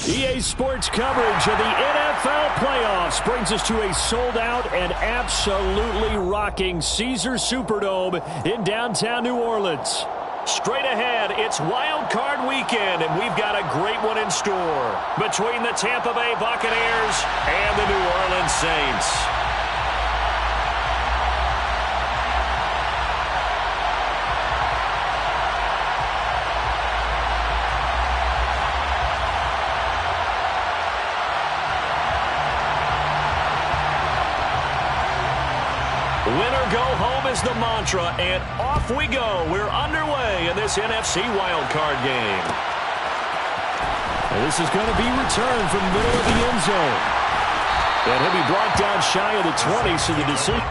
EA Sports coverage of the NFL playoffs brings us to a sold-out and absolutely rocking Caesars Superdome in downtown New Orleans. Straight ahead, it's Wild Card Weekend, and we've got a great one in store between the Tampa Bay Buccaneers and the New Orleans Saints. Winner go home is the mantra, and off we go. We're underway in this NFC wildcard game. And this is going to be returned from the middle of the end zone. And he'll be brought down shy of the 20, so the decision.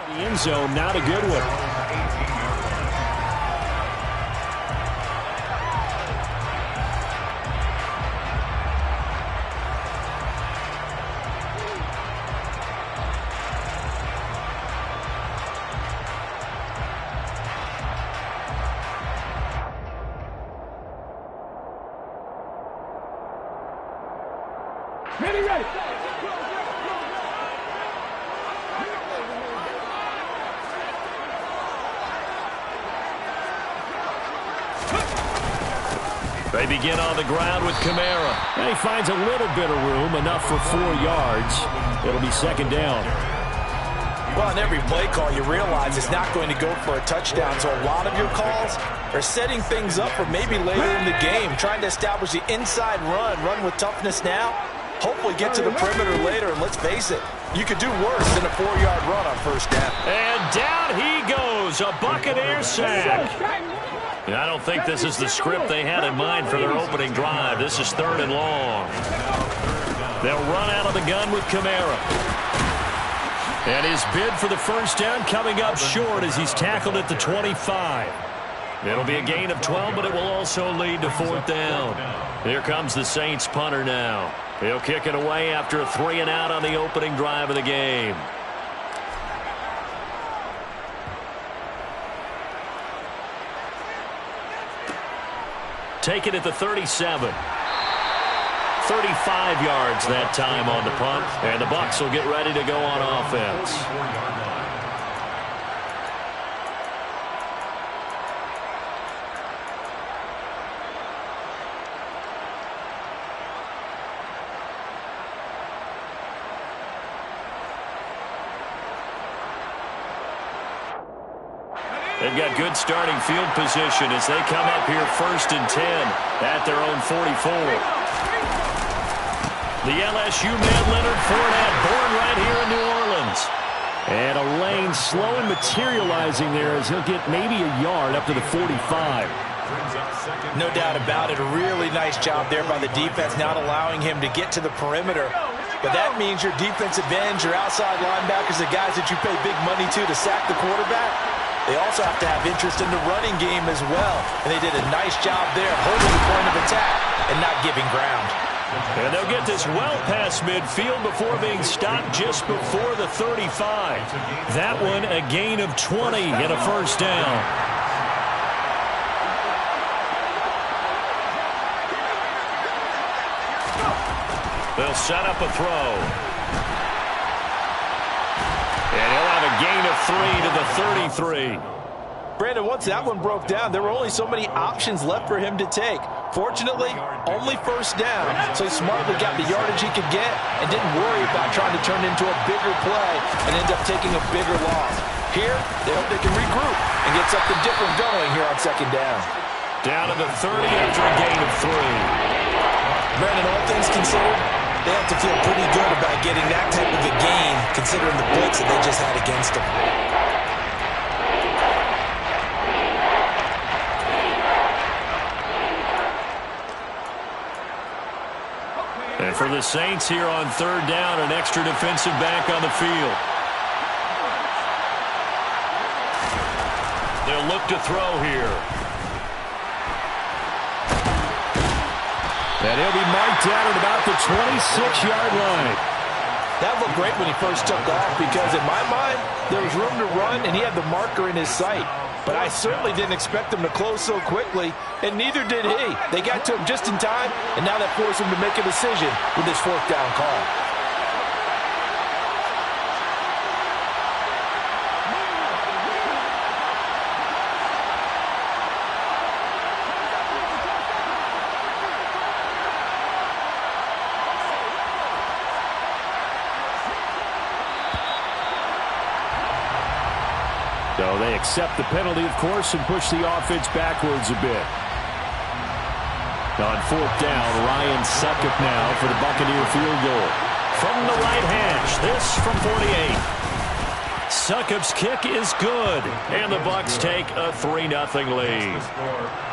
The end zone, not a good one. Ready. They begin on the ground with Kamara. And he finds a little bit of room, enough for 4 yards. It'll be second down. Well, on every play call, you realize it's not going to go for a touchdown. So a lot of your calls are setting things up for maybe later in the game, trying to establish the inside run with toughness now. Hopefully get to the perimeter later, and let's face it, you could do worse than a 4-yard run on first down. And down he goes, a Buccaneer sack. I don't think this is the script they had in mind for their opening drive. This is 3rd and long. They'll run out of the gun with Kamara. And his bid for the first down coming up short as he's tackled at the 25. It'll be a gain of 12, but it will also lead to 4th down. Here comes the Saints punter now. He'll kick it away after a 3-and-out on the opening drive of the game. Take it at the 37. 35 yards that time on the punt, and the Bucks will get ready to go on offense. They've got good starting field position as they come up here 1st and 10 at their own 44. The LSU man Leonard Fournette, born right here in New Orleans. And a lane slow and materializing there as he'll get maybe a yard up to the 45. No doubt about it. A really nice job there by the defense, not allowing him to get to the perimeter. But that means your defensive ends, your outside linebackers, the guys that you pay big money to sack the quarterback, they also have to have interest in the running game as well. And they did a nice job there holding the point of attack and not giving ground. And they'll get this well past midfield before being stopped just before the 35. That one a gain of 20 and a first down. They'll set up a throw. And he'll have a gain of 3 to the 33. Brandon, once that one broke down, there were only so many options left for him to take. Fortunately, only first down, so he smartly got the yardage he could get and didn't worry about trying to turn it into a bigger play and end up taking a bigger loss. Here, they hope they can regroup and get something different going here on second down. Down to the 30 after a gain of 3. Brandon, all things considered, they have to feel pretty good about getting that type of a gain considering the blitz that they just had against them. And for the Saints here on third down, an extra defensive back on the field. They'll look to throw here. And he'll be marked down at about the 26-yard line. That looked great when he first took off because in my mind, there was room to run and he had the marker in his sight. But I certainly didn't expect him to close so quickly, and neither did he. They got to him just in time, and now that forced him to make a decision with this fourth down call. So they accept the penalty, of course, and push the offense backwards a bit. On fourth down, Ryan Suckup now for the Buccaneer field goal. From the right hash, this from 48. Succup's kick is good, and the Bucks take a 3-0 lead.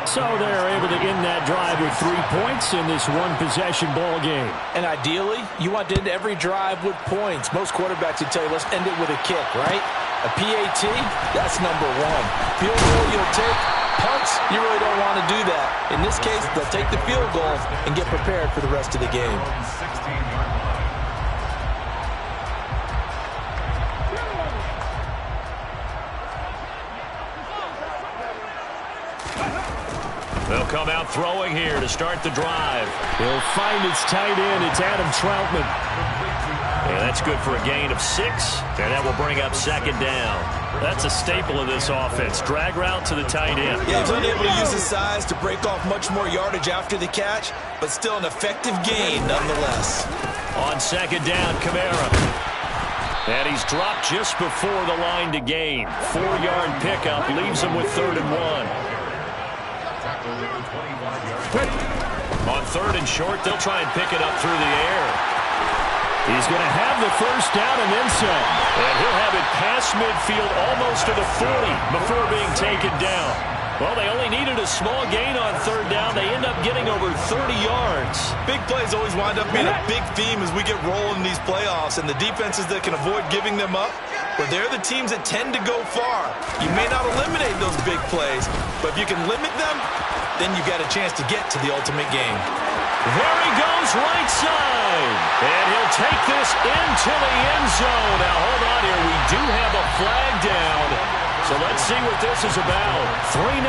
So they're able to end that drive with 3 points in this one-possession ball game. And ideally, you want to end every drive with points. Most quarterbacks would tell you, let's end it with a kick, right? A PAT, that's number one. Field goal you'll take. Punts, you really don't want to do that. In this case, they'll take the field goal and get prepared for the rest of the game. They'll come out throwing here to start the drive. He'll find its tight end. It's Adam Troutman. Yeah, that's good for a gain of 6, and that will bring up second down. That's a staple of this offense. Drag route to the tight end. Yeah, he's unable to use his size to break off much more yardage after the catch, but still an effective gain nonetheless. On second down, Kamara. And he's dropped just before the line to gain. 4-yard pickup leaves him with 3rd and 1. On 3rd and short, they'll try and pick it up through the air. He's going to have the first down and then some. And he'll have it past midfield almost to the 40 before being taken down. Well, they only needed a small gain on 3rd down. They end up getting over 30 yards. Big plays always wind up being a big theme as we get rolling in these playoffs, and the defenses that can avoid giving them up, but they're the teams that tend to go far. You may not eliminate those big plays, but if you can limit them, then you got a chance to get to the ultimate game. There he goes, right side. And he'll take this into the end zone. Now, hold on here. We do have a flag down. So let's see what this is about. 3-0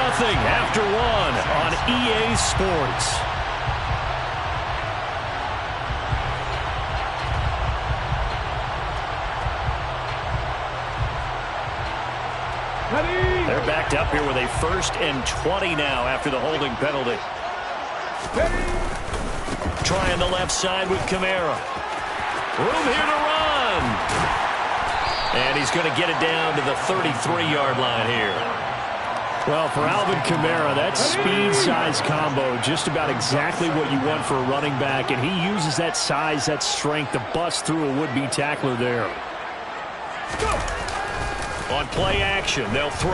after 1 on EA Sports. They're backed up here with a 1st and 20 now after the holding penalty. Trying the left side with Kamara. Room here to run. And he's going to get it down to the 33-yard line here. Well, for Alvin Kamara, that speed-size combo, just about exactly what you want for a running back, and he uses that size, that strength to bust through a would-be tackler there. On play action, they'll throw.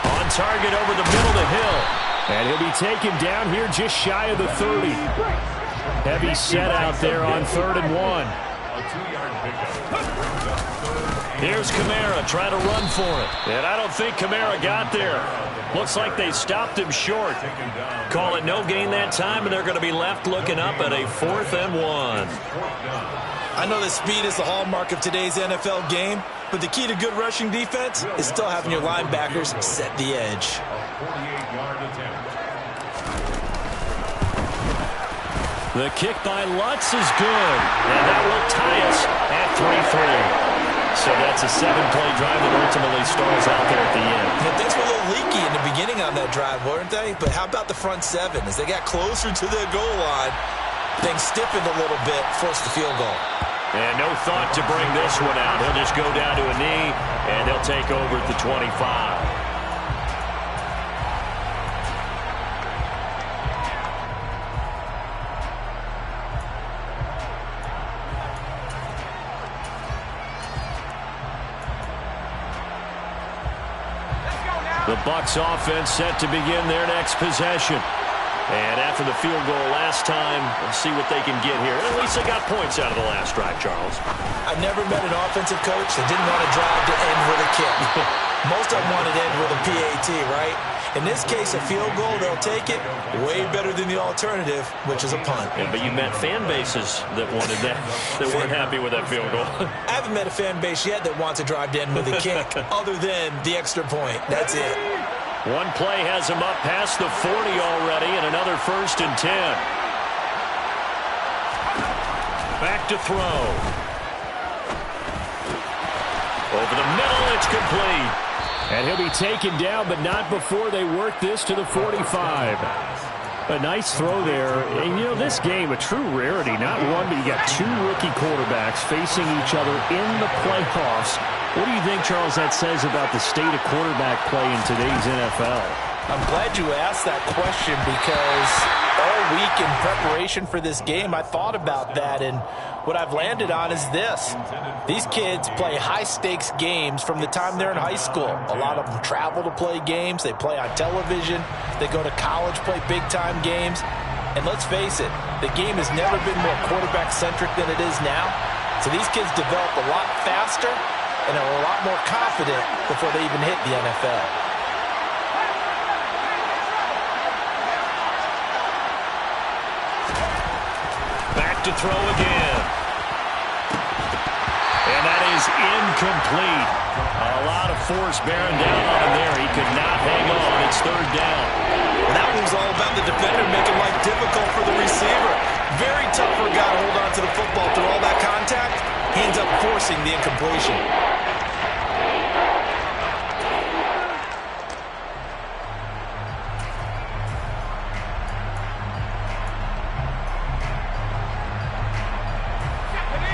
On target over the middle to Hill. And he'll be taken down here just shy of the 30. Heavy set out there on 3rd and 1. Here's Kamara trying to run for it. And I don't think Kamara got there. Looks like they stopped him short. Call it no gain that time, and they're going to be left looking up at a 4th and 1. I know that speed is the hallmark of today's NFL game, but the key to good rushing defense is still having your linebackers set the edge. The kick by Lutz is good, and that will tie us at 3-3. So that's a 7-play drive that ultimately stalls out there at the end. Yeah, things were a little leaky in the beginning on that drive, weren't they? But how about the front seven? As they got closer to the goal line, things stiffened a little bit, forced the field goal. And no thought to bring this one out. He'll just go down to a knee, and they'll take over at the 25. The Bucks offense set to begin their next possession. And after the field goal last time, let's see what they can get here. At least they got points out of the last drive, Charles. I've never met an offensive coach that didn't want a drive to end with a kick. Most of them wanted to end with a PAT, right? In this case, a field goal, they'll take it. Way better than the alternative, which is a punt. Yeah, but you met fan bases that wanted that, that weren't happy with that field goal. I haven't met a fan base yet that wants a drive to end with a kick, other than the extra point. That's it. One play has him up past the 40 already, and another 1st and 10. Back to throw. Over the middle, it's complete. And he'll be taken down, but not before they work this to the 45. A nice throw there. And, you know, this game, a true rarity. Not one, but you got two rookie quarterbacks facing each other in the playoffs. What do you think, Charles, that says about the state of quarterback play in today's NFL? I'm glad you asked that question because all week in preparation for this game, I thought about that, and what I've landed on is this. These kids play high-stakes games from the time they're in high school. A lot of them travel to play games. They play on television. They go to college, play big-time games. And let's face it, the game has never been more quarterback-centric than it is now. So these kids develop a lot faster and are a lot more confident before they even hit the NFL. Back to throw again. And that is incomplete. A lot of force bearing down on him there. He could not hang on. It's 3rd down. Well, that one was all about the defender making life difficult for the receiver. Very tough for a guy to hold on to the football through all that contact. He ends up forcing the incompletion.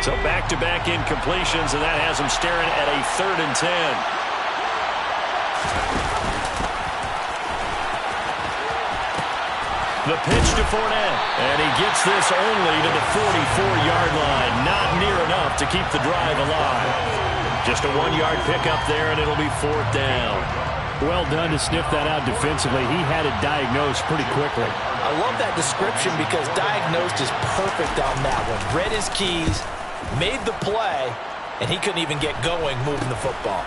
So back-to-back incompletions, and that has him staring at a 3rd and 10. The pitch to Fournette, and he gets this only to the 44-yard line. Not near enough to keep the drive alive. Just a 1-yard pickup there, and it'll be 4th down. Well done to sniff that out defensively. He had it diagnosed pretty quickly. I love that description because diagnosed is perfect on that one. Read his keys, made the play, and he couldn't even get going moving the football.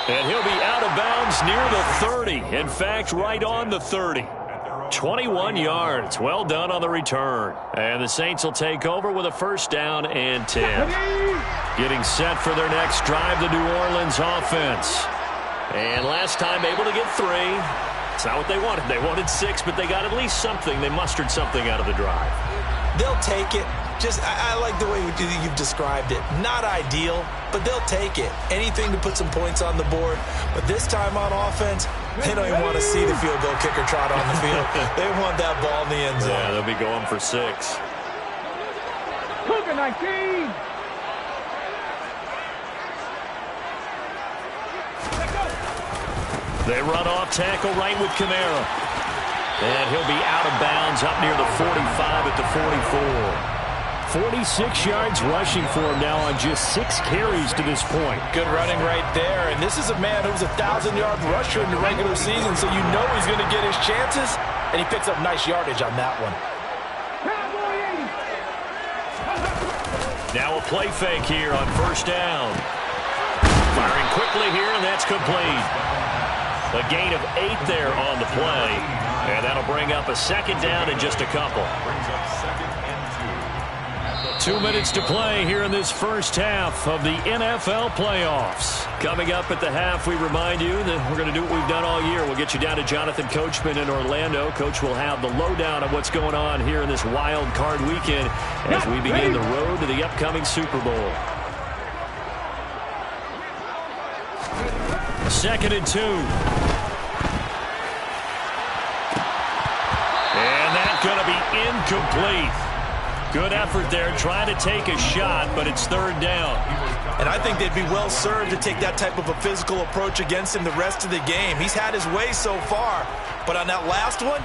And he'll be out of bounds near the 30. In fact, right on the 30. 21 yards. Well done on the return. And the Saints will take over with a 1st down and 10. Getting set for their next drive, the New Orleans offense. And last time able to get 3. It's not what they wanted. They wanted 6, but they got at least something. They mustered something out of the drive. They'll take it. I like the way you've described it. Not ideal, but they'll take it. Anything to put some points on the board. But this time on offense, they don't even want to see the field goal kicker trot on the field. They want that ball in the end zone. Yeah, they'll be going for 6. Cougar 19. They run off tackle right with Kamara. And he'll be out of bounds up near the 45 at the 44. 46 yards rushing for him now on just 6 carries to this point. Good running right there. And this is a man who's a 1,000-yard rusher in the regular season, so you know he's going to get his chances. And he picks up nice yardage on that one. Now a play fake here on 1st down. Firing quickly here, and that's complete. A gain of 8 there on the play. And that'll bring up a 2nd down in just a couple. 2 minutes to play here in this first half of the NFL playoffs. Coming up at the half, we remind you that we're going to do what we've done all year. We'll get you down to Jonathan Coachman in Orlando. Coach will have the lowdown of what's going on here in this wild card weekend as we begin the road to the upcoming Super Bowl. 2nd and 2. And that's going to be incomplete. Good effort there, trying to take a shot, but it's 3rd down. And I think they'd be well served to take that type of a physical approach against him the rest of the game. He's had his way so far, but on that last one,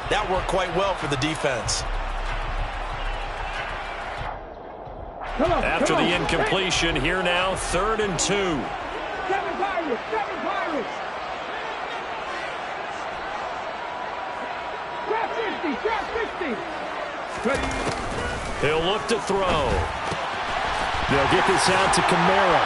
that worked quite well for the defense. After the incompletion, here now, 3rd and 2. 7 Pirates, 7 Pirates. Trap 50, trap 50. He'll look to throw. They'll get this out to Kamara.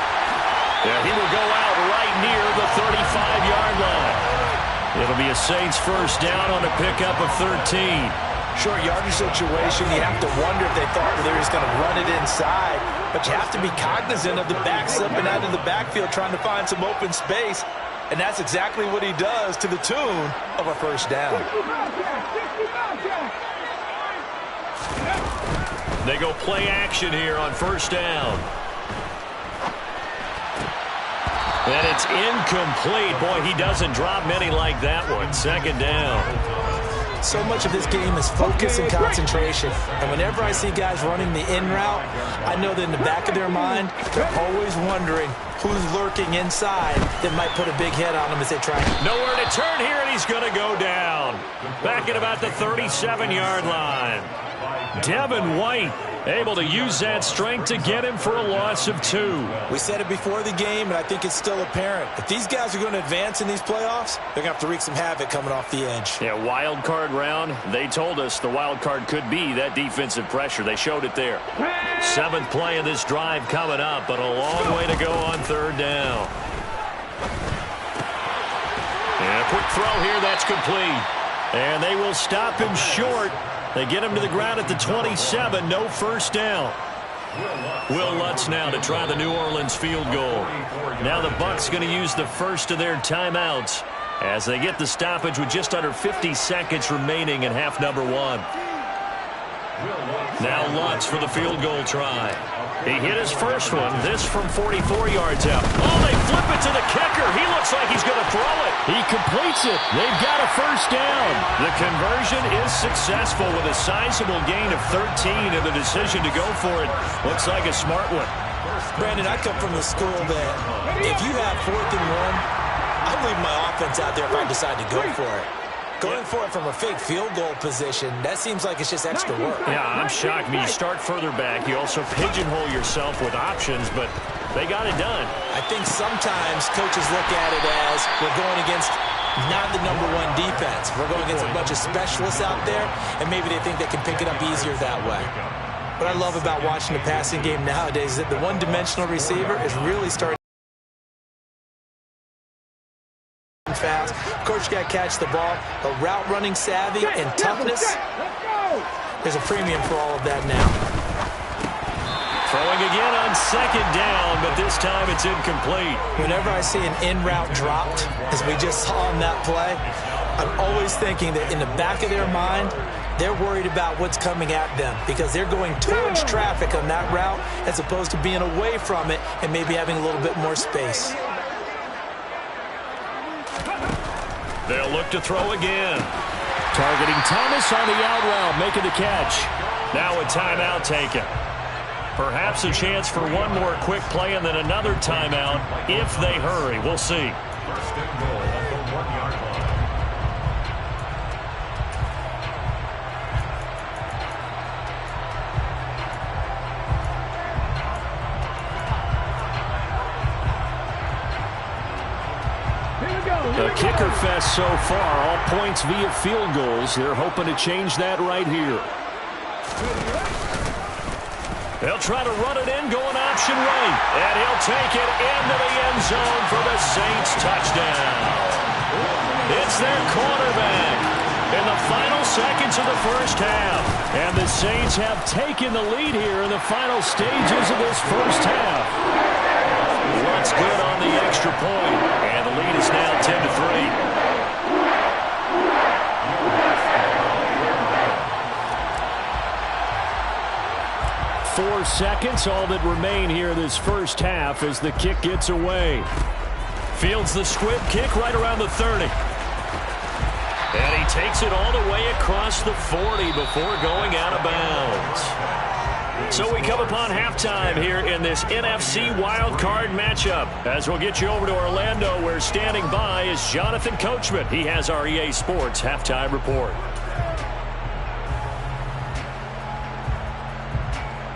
Yeah, he will go out right near the 35-yard line. It'll be a Saints first down on a pickup of 13. Short yardage situation, you have to wonder if they thought they were just going to run it inside. But you have to be cognizant of the back slipping out of the backfield trying to find some open space. And that's exactly what he does to the tune of a first down. They go play action here on first down. And it's incomplete. Boy, he doesn't drop many like that one. 2nd down. So much of this game is focus and concentration. And whenever I see guys running the in route, I know that in the back of their mind, they're always wondering who's lurking inside that might put a big hit on them as they try. Nowhere to turn here, and he's going to go down. Back at about the 37-yard line. Devin White able to use that strength to get him for a loss of 2. We said it before the game, and I think it's still apparent. If these guys are going to advance in these playoffs, they're going to have to wreak some havoc coming off the edge. Yeah, wild card round. They told us the wild card could be that defensive pressure. They showed it there. 7th play of this drive coming up, but a long way to go on 3rd down. And a quick throw here, that's complete. And they will stop him short. They get him to the ground at the 27. No first down. Will Lutz now to try the New Orleans field goal. Now the Bucks going to use the first of their timeouts as they get the stoppage with just under 50 seconds remaining in half number 1. Now Lutz for the field goal try. He hit his first one, this from 44 yards out. Oh, they flip it to the kicker. He looks like he's going to throw it. He completes it. They've got a first down. The conversion is successful with a sizable gain of 13, and the decision to go for it looks like a smart one. Brandon, I come from the school that if you have 4th and 1, I'll leave my offense out there if I decide to go for it. Going for it from a fake field goal position, that seems like it's just extra work. Yeah, I'm shocked. I mean, you start further back. You also pigeonhole yourself with options, but they got it done. I think sometimes coaches look at it as we're going against not the number 1 defense. We're going against a bunch of specialists out there, and maybe they think they can pick it up easier that way. What I love about watching the passing game nowadays is that the one-dimensional receiver is really starting fast. Of course, you got to catch the ball, but route running savvy and toughness, there's a premium for all of that now. Throwing again on 2nd down, but this time it's incomplete. Whenever I see an in-route dropped, as we just saw on that play, I'm always thinking that in the back of their mind, they're worried about what's coming at them because they're going towards traffic on that route as opposed to being away from it and maybe having a little bit more space. They'll look to throw again. Targeting Thomas on the out route, making the catch. Now a timeout taken. Perhaps a chance for one more quick play and then another timeout if they hurry. We'll see. A kicker fest so far, all points via field goals. They're hoping to change that right here. They'll try to run it in, going option right. And he'll take it into the end zone for the Saints touchdown. It's their quarterback. in the final seconds of the first half. And the Saints have taken the lead here in the final stages of this first half. What's good on the extra point? And the lead is now 10-3. 4 seconds, all that remain here this first half as the kick gets away. Fields the squib kick right around the 30. And he takes it all the way across the 40 before going out of bounds. So we come upon halftime here in this NFC wildcard matchup. As we'll get you over to Orlando, where standing by is Jonathan Coachman. He has our EA Sports halftime report.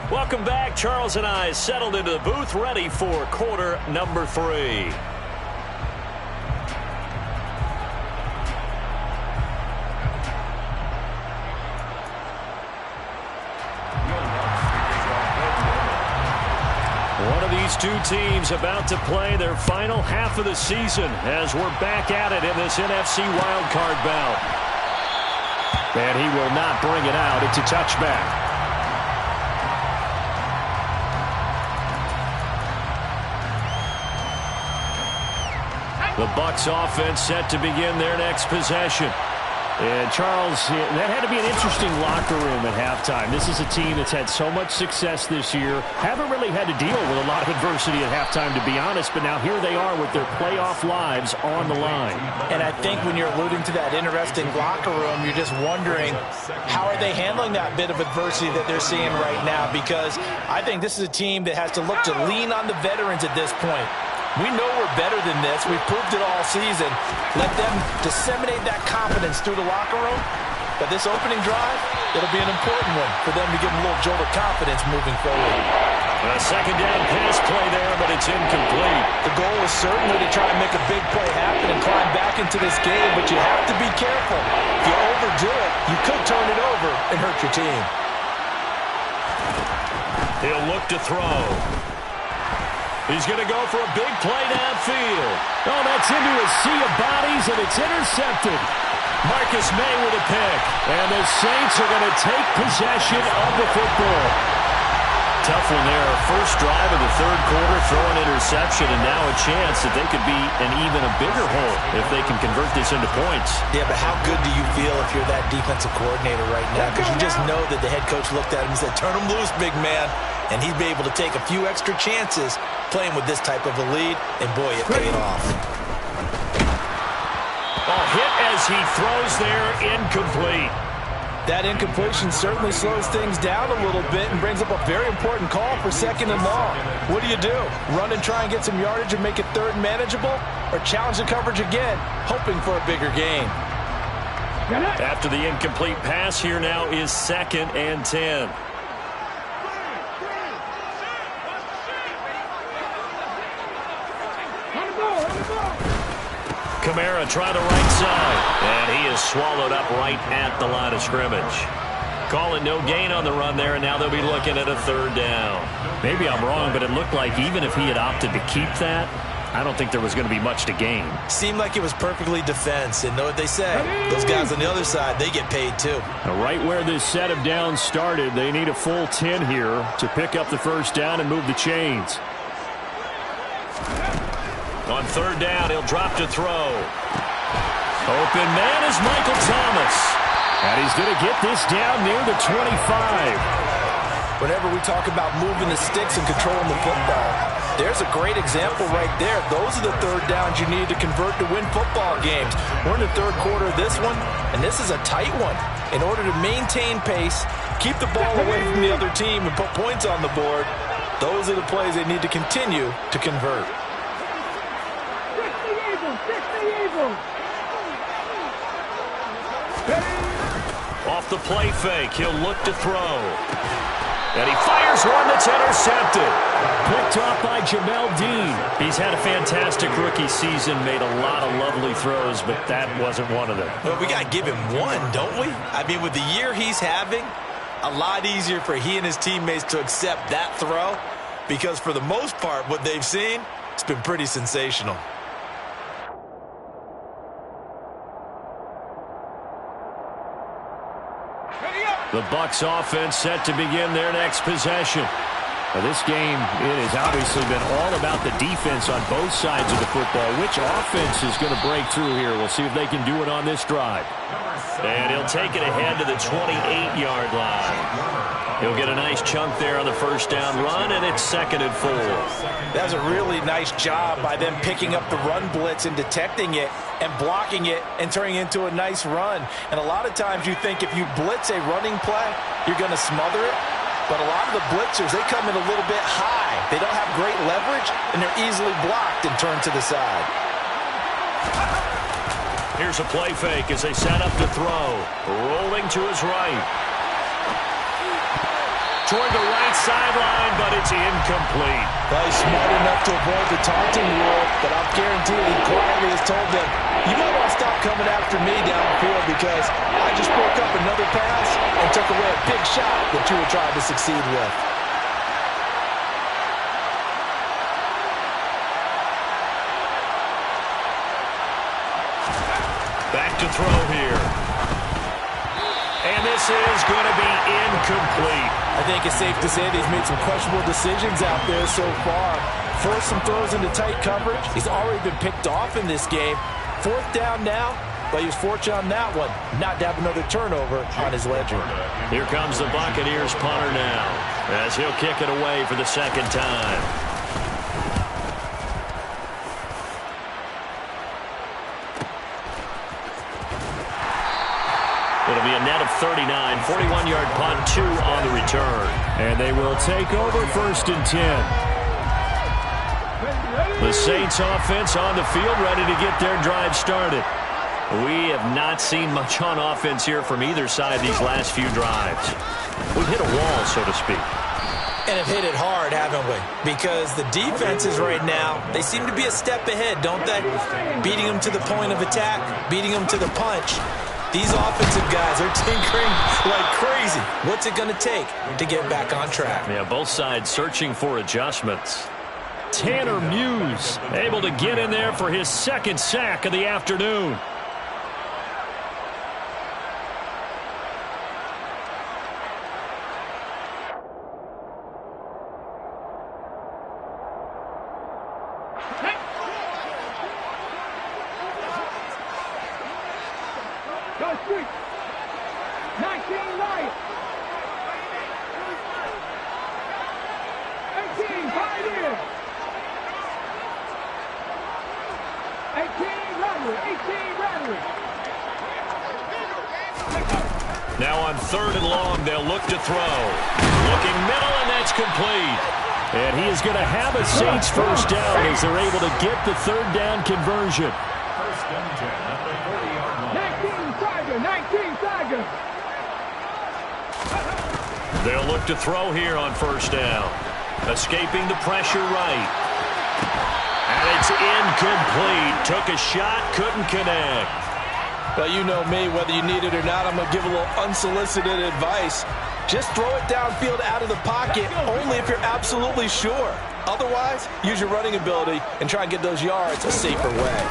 Welcome back. Charles and I settled into the booth, ready for quarter number 3. One of these two teams about to play their final half of the season as we're back at it in this NFC wildcard bout. And he will not bring it out. It's a touchback. The Bucks offense set to begin their next possession. And Charles, that had to be an interesting locker room at halftime. This is a team that's had so much success this year. Haven't really had to deal with a lot of adversity at halftime, to be honest. But now here they are with their playoff lives on the line. And I think when you're alluding to that interesting locker room, you're just wondering, how are they handling that bit of adversity that they're seeing right now? Because I think this is a team that has to look to lean on the veterans at this point. We know we're better than this. We've proved it all season. Let them disseminate that confidence through the locker room. But this opening drive, it'll be an important one for them to give them a little jolt of confidence moving forward. A second down pass play there, but it's incomplete. The goal is certainly to try and make a big play happen and climb back into this game, but you have to be careful. If you overdo it, you could turn it over and hurt your team. He'll look to throw. He's going to go for a big play downfield. Oh, that's into a sea of bodies, and it's intercepted. Marcus May with a pick. And the Saints are going to take possession of the football. Tough one there. First drive of the third quarter, throw an interception, and now a chance that they could be an even a bigger hole if they can convert this into points. Yeah, but how good do you feel if you're that defensive coordinator right now? Because you just know that the head coach looked at him and said, turn him loose, big man. And he'd be able to take a few extra chances playing with this type of a lead, and boy, it paid off. A hit as he throws there, incomplete. That incompletion certainly slows things down a little bit and brings up a very important call for second and long. What do? Run and try and get some yardage and make it third and manageable? Or challenge the coverage again, hoping for a bigger gain? After the incomplete pass, here now is 2nd and 10. Kamara try the right side, and he is swallowed up right at the line of scrimmage. Calling no gain on the run there, and now they'll be looking at a third down. Maybe I'm wrong, but it looked like even if he had opted to keep that, I don't think there was going to be much to gain. Seemed like it was perfectly defense, and know what they say. Those guys on the other side, they get paid too. Now, right where this set of downs started, they need a full 10 here to pick up the first down and move the chains. On third down, he'll drop to throw. Open man is Michael Thomas. And he's going to get this down near the 25. Whenever we talk about moving the sticks and controlling the football, there's a great example right there. Those are the third downs you need to convert to win football games. We're in the third quarter of this one, and this is a tight one. In order to maintain pace, keep the ball away from the other team, and put points on the board, those are the plays they need to continue to convert. Off the play fake, he'll look to throw. And he fires one that's intercepted. Picked off by Jamel Dean. He's had a fantastic rookie season, made a lot of lovely throws, but that wasn't one of them. Well, we got to give him one, don't we? I mean, with the year he's having, a lot easier for he and his teammates to accept that throw, because for the most part, what they've seen, it's been pretty sensational. The Bucks offense set to begin their next possession. Now this game, it has obviously been all about the defense on both sides of the football. Which offense is going to break through here? We'll see if they can do it on this drive. And he'll take it ahead to the 28-yard line. He'll get a nice chunk there on the first down run, and it's 2nd and 4. That was a really nice job by them picking up the run blitz and detecting it and blocking it and turning it into a nice run. And a lot of times you think if you blitz a running play, you're going to smother it. But a lot of the blitzers, they come in a little bit high. They don't have great leverage, and they're easily blocked and turned to the side. Here's a play fake as they set up to throw. Rolling to his right. Toward the right sideline, but it's incomplete. Well, he's smart enough to avoid the taunting rule, but I'm guaranteed he quietly has told them, you might want to stop coming after me downfield because I just broke up another pass and took away a big shot that you were trying to succeed with. Back to throw here. And this is going to be incomplete. I think it's safe to say that he's made some questionable decisions out there so far. Forced some throws into tight coverage. He's already been picked off in this game. 4th down now, but he was fortunate on that one, not to have another turnover on his ledger. Here comes the Buccaneers punter now, as he'll kick it away for the 2nd time. It'll be a net of 39, 41-yard punt, 2 on the return. And they will take over 1st and 10. The Saints offense on the field, ready to get their drive started. We have not seen much on offense here from either side these last few drives. We've hit a wall, so to speak. And have hit it hard, haven't we? Because the defenses right now, they seem to be a step ahead, don't they? Beating them to the point of attack, beating them to the punch. These offensive guys are tinkering like crazy. What's it going to take to get back on track? Yeah, both sides searching for adjustments. Tanner Muse able to get in there for his 2nd sack of the afternoon. Go street. 19 right. 18 right here. 18 Radley. 18 Radley. Now on 3rd and long, they'll look to throw. Looking middle, and that's complete. And he is going to have a Saints 1st down as they're able to get the 3rd down conversion. 19 Tiger. They'll look to throw here on 1st down. Escaping the pressure right. And it's incomplete. Took a shot, couldn't connect. Well, you know me, whether you need it or not, I'm going to give a little unsolicited advice. Just throw it downfield out of the pocket, only if you're absolutely sure. Otherwise, use your running ability and try and get those yards a safer way.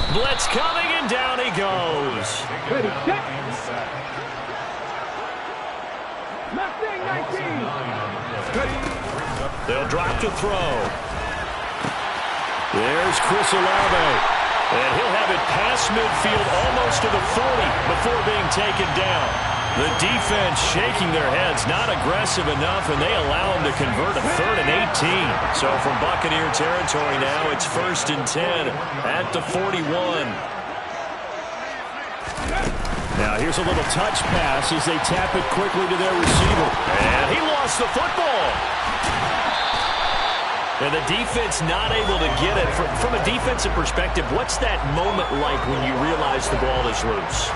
Blitz coming, and down he goes. Ready, set. Left wing, 19. Ready. They'll drop to throw. There's Chris Olave. And he'll have it past midfield almost to the 40 before being taken down. The defense shaking their heads, not aggressive enough, and they allow him to convert a 3rd and 18. So from Buccaneer territory now, it's 1st and 10 at the 41. Now here's a little touch pass as they tap it quickly to their receiver. And he lost the football. And the defense not able to get it. From a defensive perspective, what's that moment like when you realize the ball is loose?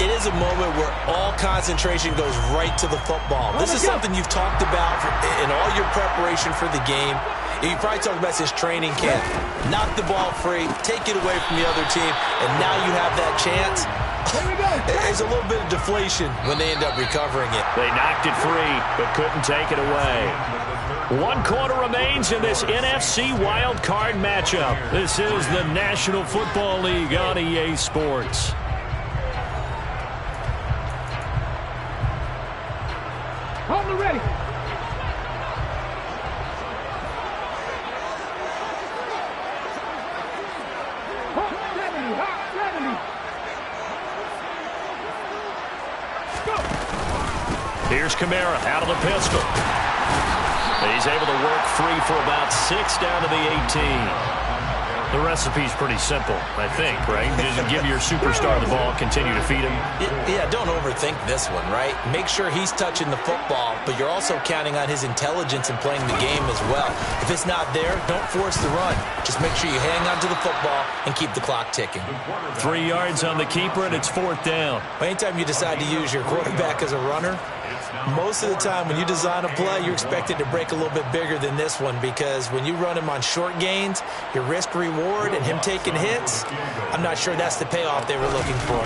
It is a moment where all concentration goes right to the football. This is something you've talked about in all your preparation for the game. You probably talked about this training camp. Knock the ball free, take it away from the other team, and now you have that chance. There's a little bit of deflation when they end up recovering it. They knocked it free, but couldn't take it away. 1 quarter remains in this NFC wild card matchup. This is the National Football League on EA Sports. Kamara out of the pistol. He's able to work free for about 6 down to the 18. The recipe's pretty simple, I think, right? Just give your superstar the ball, continue to feed him. Yeah, don't overthink this one, right? Make sure he's touching the football, but you're also counting on his intelligence in playing the game as well. If it's not there, don't force the run. Just make sure you hang on to the football and keep the clock ticking. 3 yards on the keeper, and it's 4th down. Anytime you decide to use your quarterback as a runner, most of the time when you design a play, you're expected to break a little bit bigger than this one, because when you run him on short gains, your risk-reward and him taking hits, I'm not sure that's the payoff they were looking for.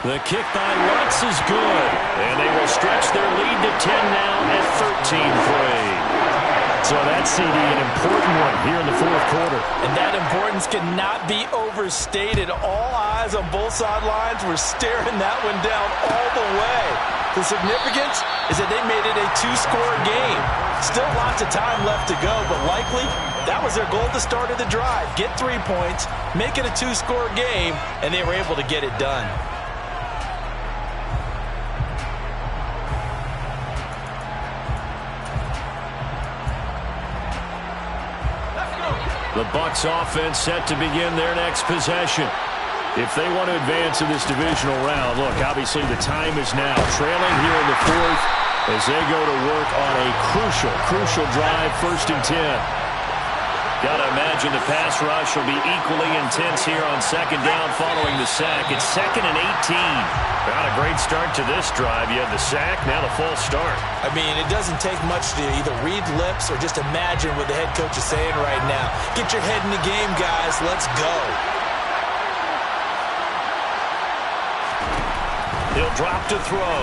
The kick by Lutz is good, and they will stretch their lead to 10 now at 13-3. So that CD, an important one here in the 4th quarter. And that importance cannot be overstated. All eyes on both sidelines were staring that one down all the way. The significance is that they made it a 2-score game. Still lots of time left to go, but likely that was their goal at the start of the drive. Get 3 points, make it a 2-score game, and they were able to get it done. The Bucks offense set to begin their next possession. If they want to advance in this divisional round, look, obviously the time is now. Trailing here in the 4th as they go to work on a crucial drive, 1st and 10. Got to imagine the pass rush will be equally intense here on 2nd down following the sack. It's 2nd and 18. Not a great start to this drive. You have the sack, now the false start. I mean, it doesn't take much to either read lips or just imagine what the head coach is saying right now. Get your head in the game, guys. Let's go. He'll drop to throw.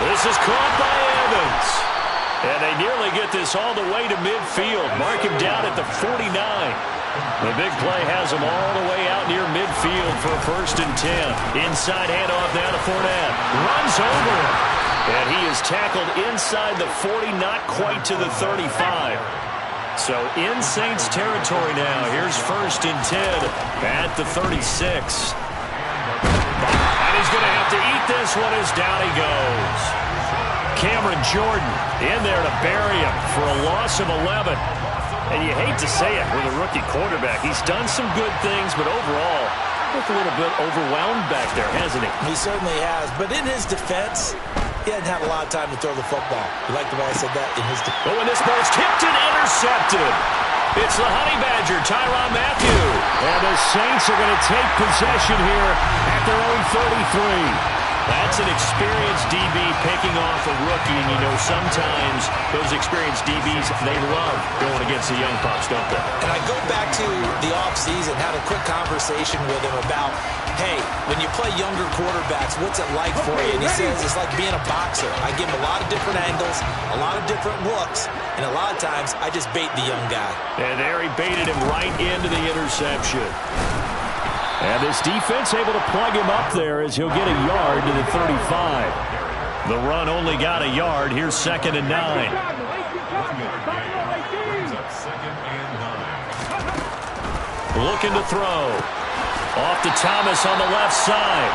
This is caught by Evans. And they nearly get this all the way to midfield. Mark him down at the 49. The big play has him all the way out near midfield for 1st and 10. Inside handoff now to Fournette. Runs over him. And he is tackled inside the 40, not quite to the 35. So in Saints territory now. Here's 1st and 10 at the 36. And he's going to have to eat this one as down he goes. Cameron Jordan in there to bury him for a loss of 11. And you hate to say it with a rookie quarterback. He's done some good things, but overall, looked a little bit overwhelmed back there, hasn't he? He certainly has. But in his defense, he hadn't had a lot of time to throw the football. You like the way I said that? In his defense. Oh, and this ball's tipped and intercepted. It's the Honey Badger, Tyrann Mathieu. And the Saints are going to take possession here at their own 33. That's an experienced DB picking off a rookie, and you know sometimes those experienced DBs, they love going against the young pups, don't they? And I go back to the offseason, had a quick conversation with him about, hey, when you play younger quarterbacks, what's it like for you? And he says it's like being a boxer. I give him a lot of different angles, a lot of different looks, and a lot of times I just bait the young guy. And there he baited him right into the interception. And this defense able to plug him up there as he'll get a yard to the 35. The run only got a yard. Here's 2nd and 9. Looking to throw. Off to Thomas on the left side.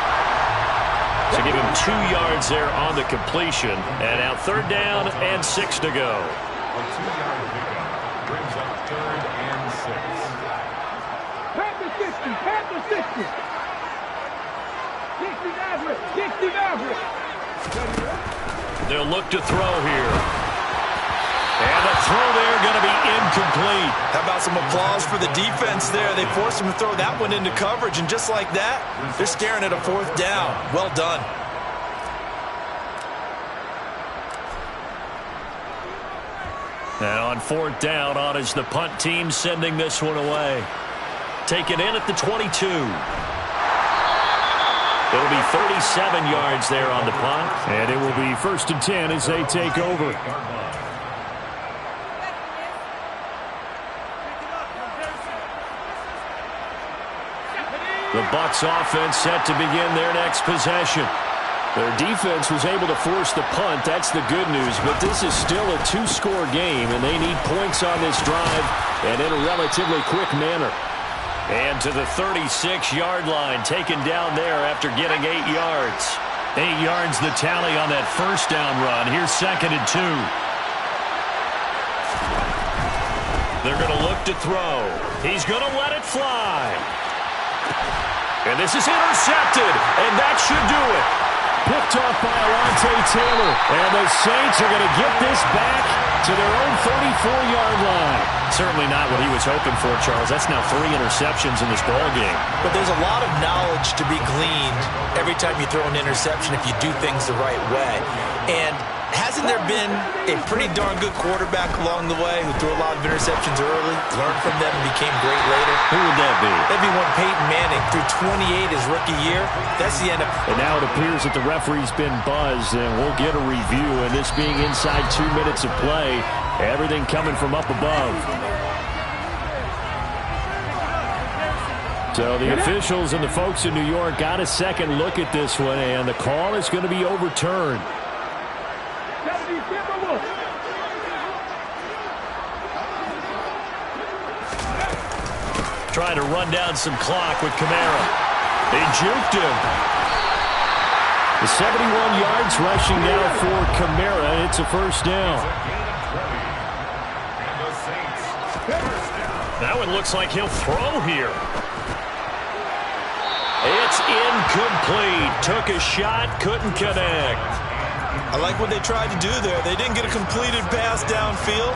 To give him 2 yards there on the completion. And now 3rd down and 6 to go. A 2-yard pickup brings up 3rd and 6. Panther 60, Panther 60. 60 average, 60 average. They'll look to throw here. And the throw there going to be incomplete. How about some applause for the defense there? They forced him to throw that one into coverage, and just like that, they're staring at a 4th down. Well done. And on 4th down, on is the punt team sending this one away. Taken in at the 22. It'll be 37 yards there on the punt. And it will be 1st and 10 as they take over. The Bucks offense set to begin their next possession. Their defense was able to force the punt. That's the good news. But this is still a 2-score game, and they need points on this drive and in a relatively quick manner. And to the 36-yard line, taken down there after getting 8 yards. 8 yards the tally on that first down run. Here's 2nd and 2. They're going to look to throw. He's going to let it fly. And this is intercepted, and that should do it. Picked off by Alontae Taylor. And the Saints are going to get this back to their own 34-yard line. Certainly not what he was hoping for, Charles. That's now 3 interceptions in this ballgame. But there's a lot of knowledge to be gleaned every time you throw an interception if you do things the right way. And hasn't there been a pretty darn good quarterback along the way who threw a lot of interceptions early, learned from them, and became great later? Who would that be? That'd be one Peyton Manning. Threw 28 his rookie year. That's the end of it. And now it appears that the referee's been buzzed, and we'll get a review. And this being inside 2 minutes of play, everything coming from up above. So the officials and the folks in New York got a second look at this one, and the call is going to be overturned. Trying to run down some clock with Kamara. They juked him. The 71 yards rushing now for Kamara. It's a first down. That one looks like he'll throw here. It's incomplete. Took a shot, couldn't connect. I like what they tried to do there. They didn't get a completed pass downfield,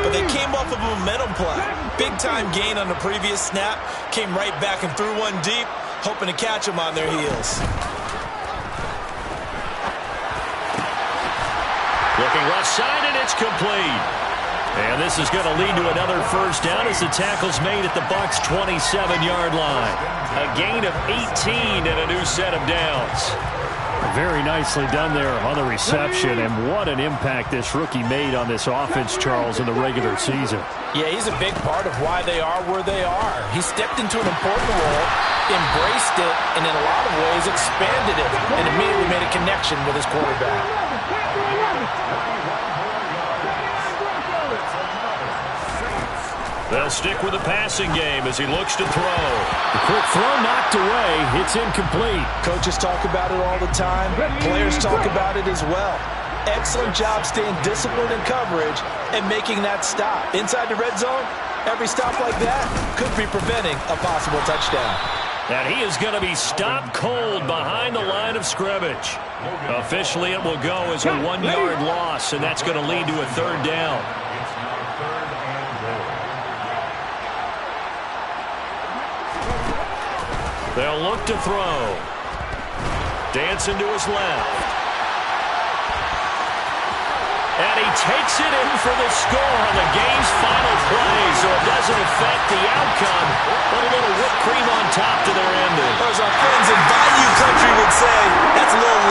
but they came off of a momentum play. Big-time gain on the previous snap. Came right back and threw one deep, hoping to catch them on their heels. Looking left side, and it's complete. And this is going to lead to another first down as the tackle's made at the Bucks' 27-yard line. A gain of 18 and a new set of downs. Very nicely done there on the reception, and what an impact this rookie made on this offense, Charles, in the regular season. Yeah, he's a big part of why they are where they are. He stepped into an important role, embraced it, and in a lot of ways expanded it, and immediately made a connection with his quarterback. They'll stick with the passing game as he looks to throw. The quick throw knocked away. It's incomplete. Coaches talk about it all the time. Players talk about it as well. Excellent job staying disciplined in coverage and making that stop. Inside the red zone, every stop like that could be preventing a possible touchdown. And he is going to be stopped cold behind the line of scrimmage. Officially, it will go as a 1-yard loss, and that's going to lead to a third down. They'll look to throw. Dancing to his left. And he takes it in for the score on the game's final play, so it doesn't affect the outcome, but a little whipped cream on top to their ending. As our friends in Bayou Country would say, that's a little